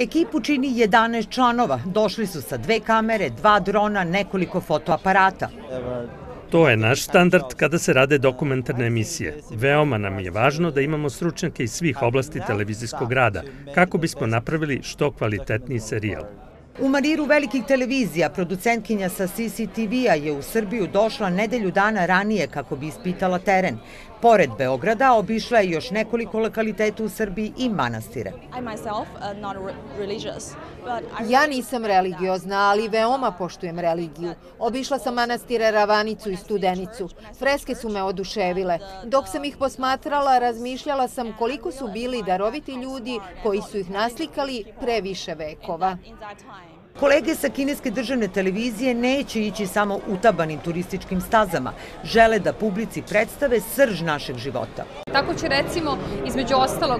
Ekipu čini 11 članova. Došli su sa 2 kamere, 2 drona, nekoliko fotoaparata. To je naš standard kada se rade dokumentarne emisije. Veoma nam je važno da imamo stručnjake iz svih oblasti televizijskog rada, kako bismo napravili što kvalitetniji serijal. U maniru velikih televizija, producentkinja sa CCTV-a je u Srbiju došla nedelju dana ranije kako bi ispitala teren. Pored Beograda obišla je još nekoliko lokaliteta u Srbiji i manastire. Ja nisam religiozna, ali veoma poštujem religiju. Obišla sam manastire Ravanicu i Studenicu. Freske su me oduševile. Dok sam ih posmatrala, razmišljala sam koliko su bili daroviti ljudi koji su ih naslikali pre više vekova. Kolege sa kineske državne televizije neće ići samo utabanim turističkim stazama. Žele da publici predstave srž našeg života. Tako će recimo, između ostalog,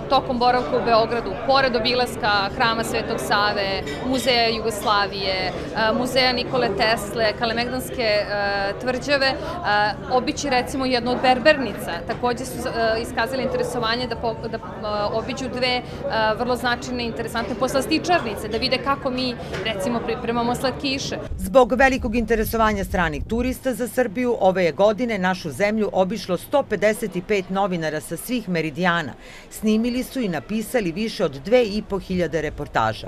tokom boravka u Beogradu, pored obilaska Hrama Svetog Save, Muzeja Jugoslavije, Muzeja Nikole Tesle, Kalemegdanske tvrđave, obići recimo jednu od berbernica. Takođe su iskazali interesovanje da obiđu 2 vrlo značajne i interesantne poslastičarnice, da vide kako mi recimo pripremamo slatkiše. Zbog velikog interesovanja stranih turista za Srbiju, ove je godine našu zemlju obišlo 155 novinara sa svih meridijana. Snimili su i napisali više od 2500 reportaža.